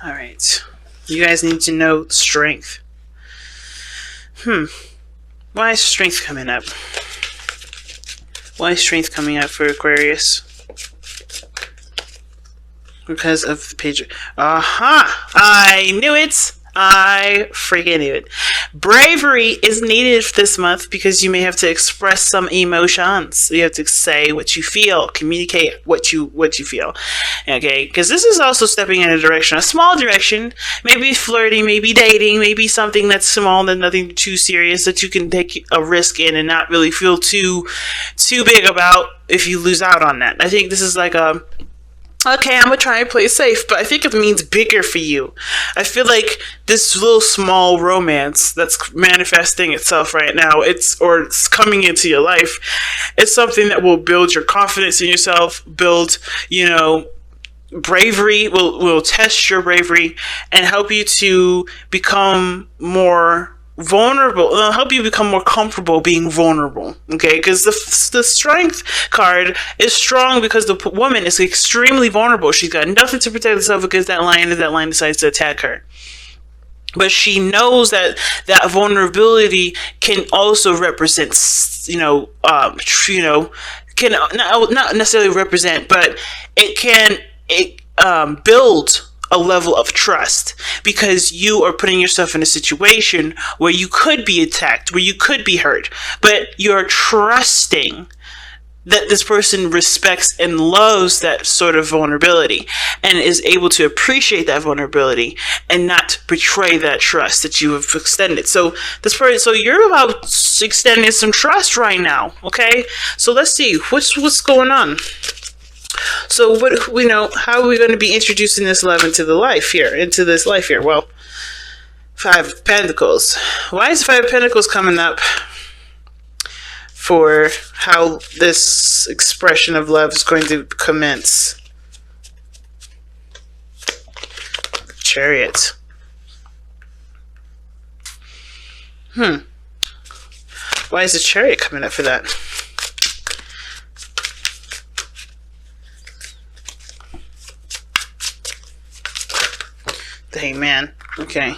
All right. You guys need to know strength. Why is strength coming up? Why is strength coming up for Aquarius? Because of the page. Aha! I knew it! I freaking knew it. Bravery is needed this month because you may have to express some emotions. You have to say what you feel, communicate what you feel. Okay, because this is also stepping in a small direction, maybe flirting, maybe dating, maybe something that's small and nothing too serious that you can take a risk in and not really feel too big about if you lose out on that. I think this is like a okay, I'm gonna try and play safe, but I think it means bigger for you. I feel like this little small romance that's manifesting itself right now, it's coming into your life. It's something that will build your confidence in yourself, build, bravery, will test your bravery and help you to become more vulnerable. It'll help you become more comfortable being vulnerable. Okay, because the strength card is strong because the woman is extremely vulnerable. She's got nothing to protect herself against that lion if that lion decides to attack her. But she knows that vulnerability can also represent, can not necessarily represent, but it build a level of trust because you are putting yourself in a situation where you could be attacked, where you could be hurt, but you're trusting that this person respects and loves that sort of vulnerability and is able to appreciate that vulnerability and not betray that trust that you have extended. So you're about extending some trust right now. Okay. So let's see what's going on. So how are we going to be introducing this love into this life here? Well, Five of Pentacles. Why is Five of Pentacles coming up for how this expression of love is going to commence? Chariot. Why is the Chariot coming up for that? The Hangman. Okay.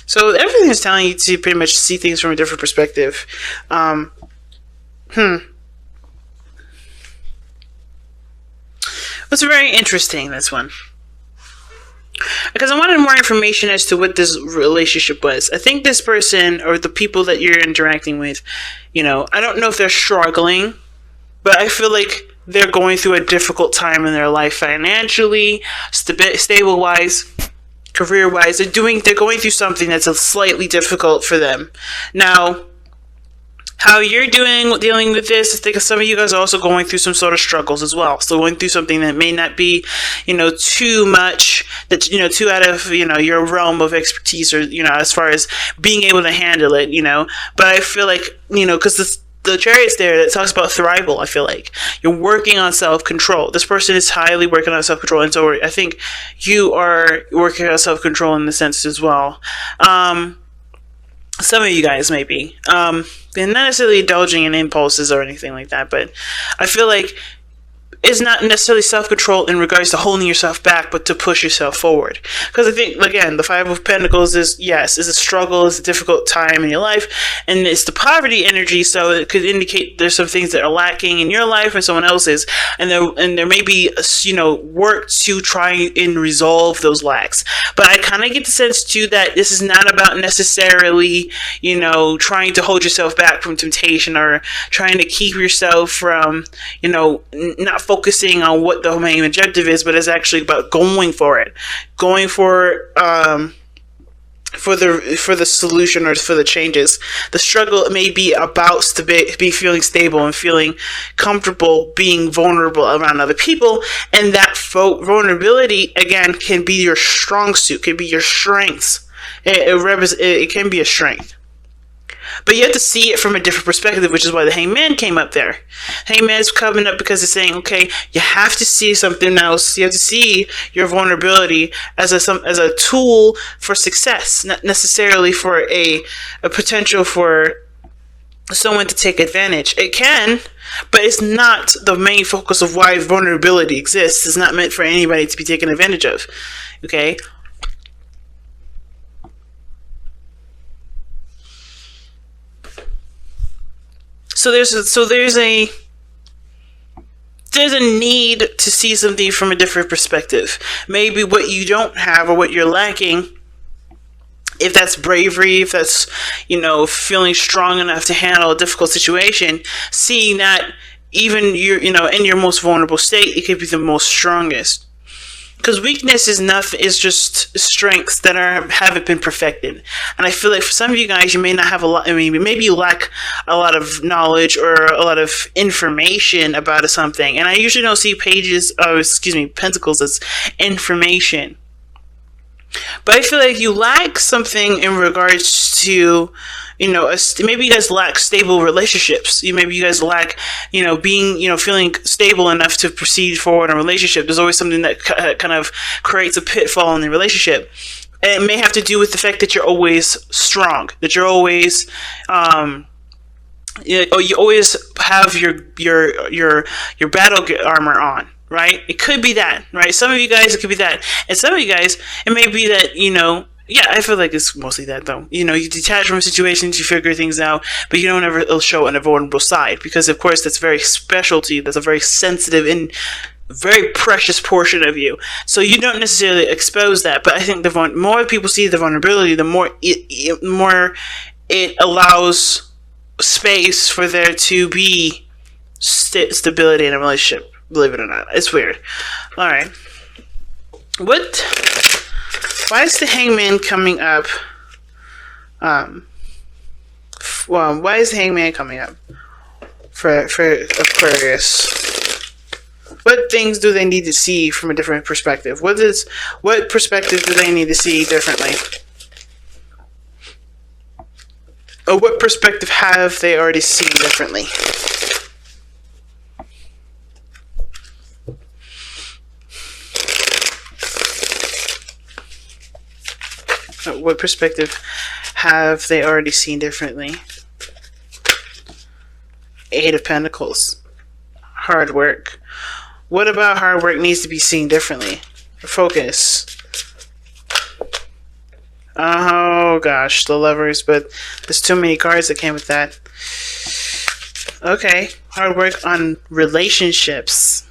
So everything is telling you to pretty much see things from a different perspective. It's very interesting, this one. Because I wanted more information as to what this relationship was. I think this person or the people that you're interacting with, I don't know if they're struggling, but I feel like they're going through a difficult time in their life financially, stable-wise, career-wise. They're going through something that's slightly difficult for them. Now, how you're dealing with this, I think some of you guys are also going through some sort of struggles as well. So going through something that may not be, too much, that, too out of, your realm of expertise or, as far as being able to handle it, But I feel like, because the Chariot's there that talks about thrival. I feel like you're working on self-control. This person is highly working on self-control, and so I think you are working on self-control in the sense as well. Some of you guys maybe, and not necessarily indulging in impulses or anything like that, but I feel like it's not necessarily self-control in regards to holding yourself back, but to push yourself forward. Because I think, again, the Five of Pentacles is a struggle, it's a difficult time in your life, and it's the poverty energy, so it could indicate there's some things that are lacking in your life and someone else's, and there may be, work to try and resolve those lacks. But I kind of get the sense, too, that this is not about necessarily, trying to hold yourself back from temptation or trying to keep yourself from, not focusing on what the main objective is, but it's actually about going for it, for the solution or for the changes. The struggle may be about be feeling stable and feeling comfortable being vulnerable around other people, and that vulnerability again can be your strong suit, can be your strengths. It can be a strength. But you have to see it from a different perspective, which is why the Hangman came up there. Hangman is coming up because it's saying, okay, you have to see something else. You have to see your vulnerability as a tool for success, not necessarily for a potential for someone to take advantage. It can, but it's not the main focus of why vulnerability exists. It's not meant for anybody to be taken advantage of. Okay? So there's a need to see something from a different perspective. Maybe what you don't have or what you're lacking, if that's bravery, if that's, feeling strong enough to handle a difficult situation, seeing that even in your most vulnerable state, it could be the most strongest. Because weakness is just strengths that haven't been perfected. And I feel like for some of you guys, you may not have a lot. I mean, maybe you lack a lot of knowledge or a lot of information about something. And I usually don't see pentacles as information. But I feel like you lack something in regards to, maybe you guys lack stable relationships. Maybe you guys lack, feeling stable enough to proceed forward in a relationship. There's always something that kind of creates a pitfall in the relationship. And it may have to do with the fact that you're always strong, that you're always, you always have your battle armor on. Right? It could be that, right? Some of you guys, it could be that. And some of you guys, it may be that, I feel like it's mostly that, though. You detach from situations, you figure things out, but you don't ever show a vulnerable side. Because, of course, that's very special to you. That's a very sensitive and very precious portion of you. So you don't necessarily expose that. But I think the more people see the vulnerability, the more it allows space for there to be stability in a relationship. Believe it or not. It's weird. Alright. Why is the Hangman coming up? Why is the Hangman coming up for Aquarius? What things do they need to see from a different perspective? What perspective do they need to see differently? Or what perspective have they already seen differently? What perspective have they already seen differently? Eight of Pentacles. Hard work. What about hard work needs to be seen differently? Focus. Oh gosh, the Lovers, but there's too many cards that came with that. Okay, hard work on relationships.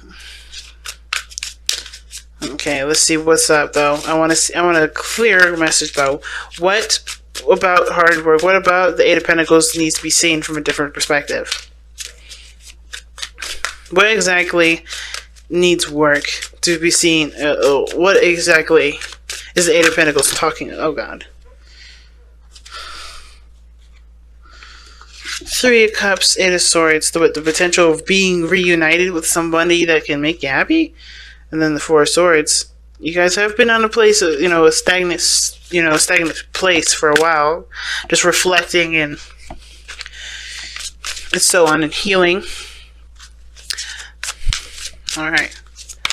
Okay, let's see what's up though. I want a clear message though. What about hard work? What about the Eight of Pentacles needs to be seen from a different perspective? What exactly needs work to be seen? What exactly is the Eight of Pentacles talking? Oh God. Three of Cups, Eight of Swords. The potential of being reunited with somebody that can make you happy. And then the Four of Swords. You guys have been on a place, a stagnant place for a while, just reflecting and so on, and healing. All right.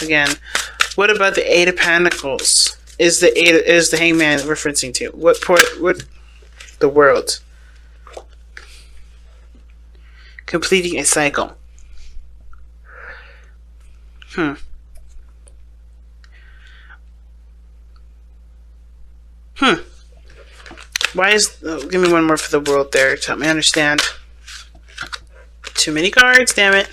Again, what about the Eight of Pentacles? Is the Hangman referencing to what the World? Completing a cycle. Why is... give me one more for the World there to help me understand. Too many cards, damn it.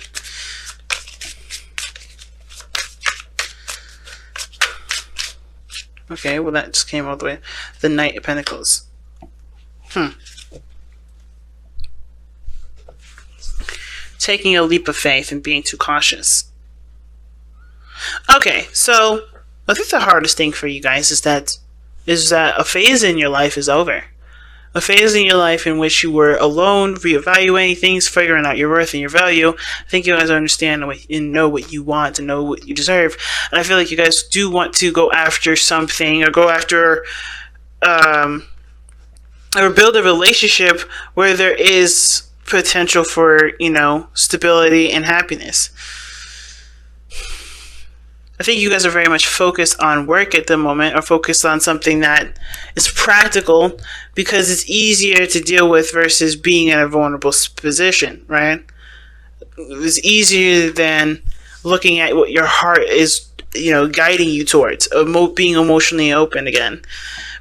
Okay, well that just came all the way. The Knight of Pentacles. Taking a leap of faith and being too cautious. Okay, so I think the hardest thing for you guys is that a phase in your life is over. A phase in your life in which you were alone, reevaluating things, figuring out your worth and your value. I think you guys understand and know what you want and know what you deserve. And I feel like you guys do want to go after something, or go after, or build a relationship where there is potential for, stability and happiness. I think you guys are very much focused on work at the moment, or focused on something that is practical because it's easier to deal with versus being in a vulnerable position, right? is easier than looking at what your heart is, guiding you towards, being emotionally open again.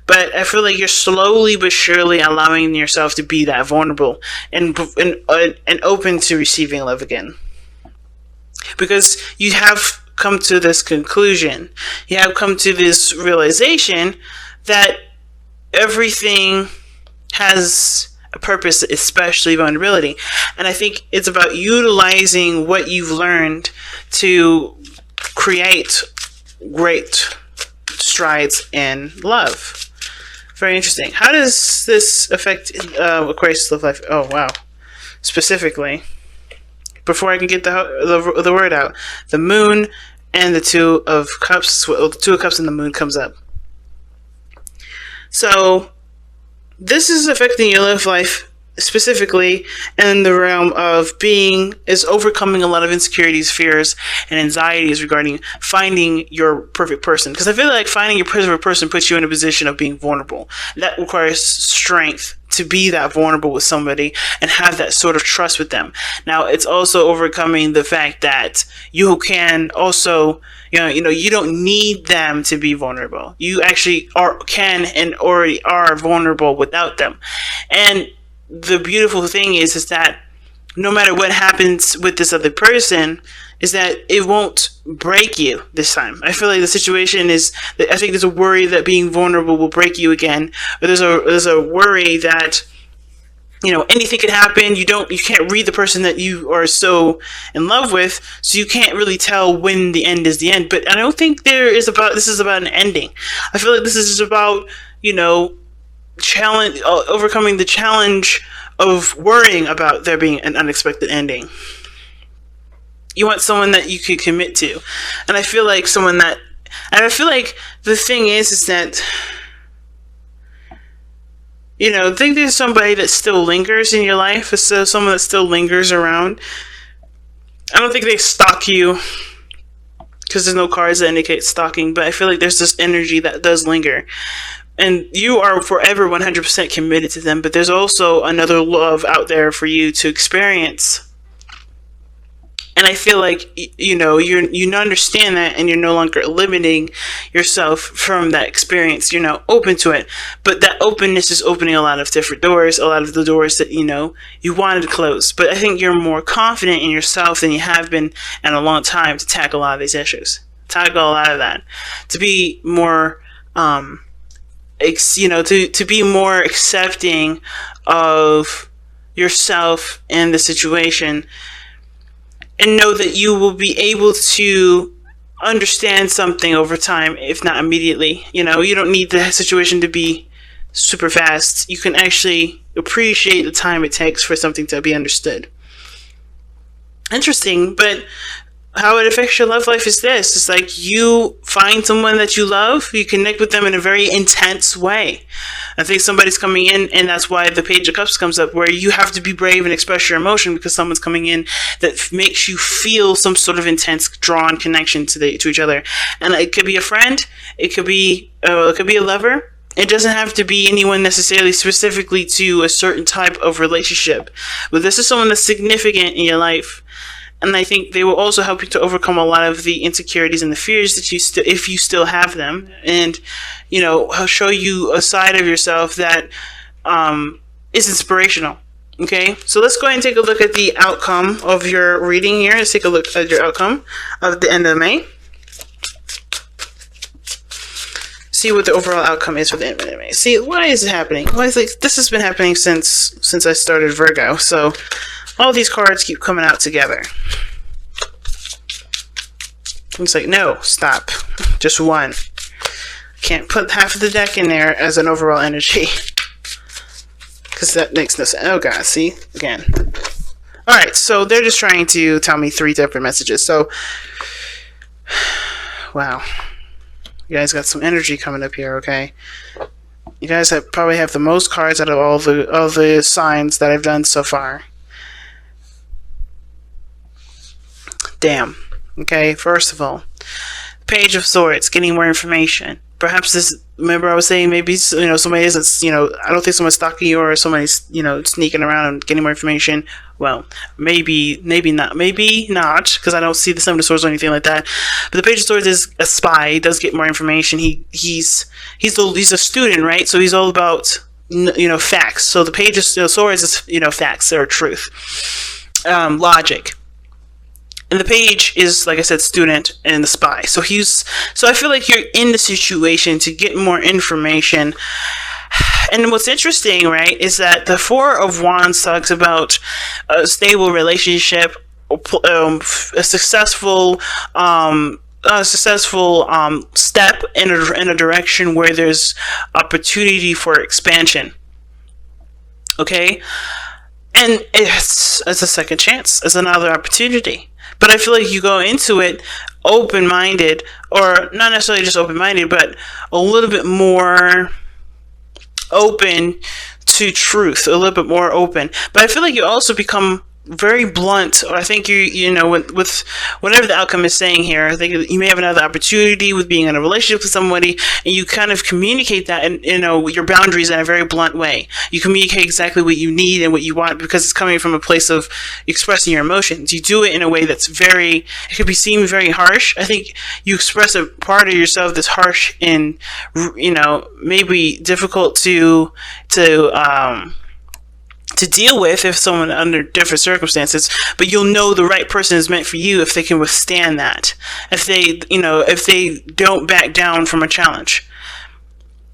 But I feel like you're slowly but surely allowing yourself to be that vulnerable and open to receiving love again. Because you have come to this conclusion. You have come to this realization that everything has a purpose, especially vulnerability. And I think it's about utilizing what you've learned to create great strides in love. Very interesting. How does this affect Aquarius love life? Oh, wow. Specifically, before I can get the word out, the moon and the Two of Cups, the Two of Cups and the moon comes up. So this is affecting your love life specifically in the realm of overcoming a lot of insecurities, fears, and anxieties regarding finding your perfect person. Because I feel like finding your perfect person puts you in a position of being vulnerable. That requires strength to be that vulnerable with somebody and have that sort of trust with them. Now, it's also overcoming the fact that you can also, you don't need them to be vulnerable. You actually can and already are vulnerable without them. And the beautiful thing is that no matter what happens with this other person, is that it won't break you this time. I feel like the situation is that I think there's a worry that being vulnerable will break you again. Or there's a worry that anything could happen. You can't read the person that you are so in love with, so you can't really tell when the end is the end. But I don't think this is about an ending. I feel like this is just about overcoming the challenge of worrying about there being an unexpected ending. You want someone that you can commit to, and I feel like the thing is that I think there's somebody that still lingers in your life. So someone that still lingers around. I don't think they stalk you, because there's no cards that indicate stalking, but I feel like there's this energy that does linger. And you are forever 100% committed to them, but there's also another love out there for you to experience. And I feel like, you understand that, and you're no longer limiting yourself from that experience. You're now open to it. But that openness is opening a lot of different doors, a lot of the doors that, you wanted to close. But I think you're more confident in yourself than you have been in a long time to tackle a lot of these issues. Tackle a lot of that. To be more, to be more accepting of yourself and the situation, and know that you will be able to understand something over time, if not immediately. You don't need the situation to be super fast. You can actually appreciate the time it takes for something to be understood. Interesting, but how it affects your love life is this. It's like you find someone that you love, you connect with them in a very intense way. I think somebody's coming in, and that's why the Page of Cups comes up, where you have to be brave and express your emotion, because someone's coming in that makes you feel some sort of intense drawn connection to each other. And it could be a friend, it could be a lover. It doesn't have to be anyone necessarily specifically to a certain type of relationship, but this is someone that's significant in your life. And I think they will also help you to overcome a lot of the insecurities and the fears that if you still have them, and show you a side of yourself that is inspirational. Okay, so let's go ahead and take a look at the outcome of your reading here. Let's take a look at your outcome of the end of May. See what the overall outcome is for the end of May. See, why is it happening? Well, this has been happening since I started Virgo. So all these cards keep coming out together. It's like, no, stop. Just one. Can't put half of the deck in there as an overall energy, because that makes no sense. Oh god, see? Again. Alright, so they're just trying to tell me 3 different messages. So, wow. You guys got some energy coming up here, okay? You guys probably have the most cards out of all the signs that I've done so far. Damn. Okay, first of all, Page of Swords, getting more information. perhaps this, remember I was saying maybe, somebody isn't, I don't think someone's stalking you or somebody's, sneaking around and getting more information. Well, maybe not, because I don't see the Seven of Swords or anything like that. But the Page of Swords is a spy. He does get more information. He's a student, right? So he's all about, facts. So the Page of Swords is, facts or truth, logic. And the Page is, like I said, student and the spy. So I feel like you're in the situation to get more information. And what's interesting, right, is that the Four of Wands talks about a stable relationship, a successful step in a direction where there's opportunity for expansion. Okay, and it's a second chance, it's another opportunity. But I feel like you go into it open-minded, or not necessarily just open-minded, but a little bit more open to truth, a little bit more open. But I feel like you also become very blunt, or I think with whatever the outcome is saying here, I think you may have another opportunity with being in a relationship with somebody, and you kind of communicate that, and your boundaries in a very blunt way. You communicate exactly what you need and what you want, because it's coming from a place of expressing your emotions. You do it in a way that's it could be seen very harsh. I think you express a part of yourself that's harsh and maybe difficult to deal with if someone under different circumstances, but you'll know the right person is meant for you if they can withstand that, if they don't back down from a challenge.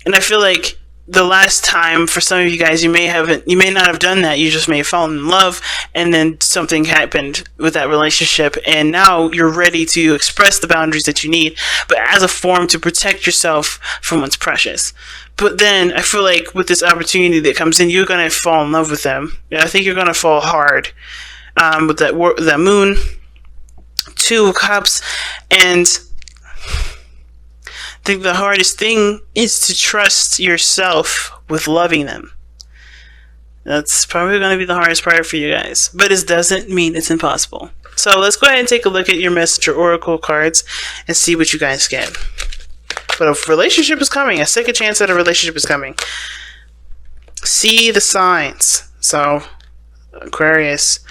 And I feel like the last time, for some of you guys, you may not have done that. You just may have fallen in love, and then something happened with that relationship, and now you're ready to express the boundaries that you need, but as a form to protect yourself from what's precious. But then I feel like with this opportunity that comes in, you're gonna fall in love with them. I think you're gonna fall hard with that moon, Two of Cups, and I think the hardest thing is to trust yourself with loving them. That's probably going to be the hardest part for you guys. But it doesn't mean it's impossible. So let's go ahead and take a look at your Messenger Oracle cards and see what you guys get. But a relationship is coming. A second chance at a relationship is coming. See the signs. So, Aquarius,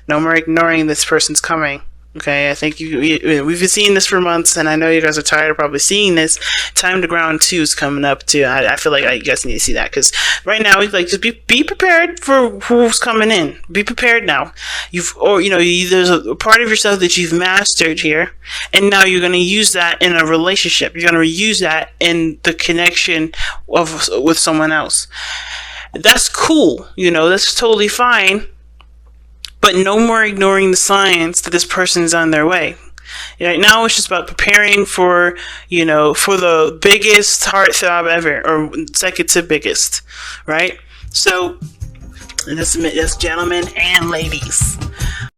no more ignoring this person's coming. Okay, I think we've been seeing this for months, and I know you guys are tired of probably seeing this. Time to Ground 2 is coming up too. I feel like you guys need to see that, because right now, just be prepared for who's coming in. Be prepared now. There's a part of yourself that you've mastered here, and now you're going to use that in a relationship. You're going to use that in the connection with someone else. That's cool. That's totally fine. But no more ignoring the signs that this person is on their way. Right now, it's just about preparing for the biggest heartthrob ever, or second to biggest, right? So, that's gentlemen and ladies.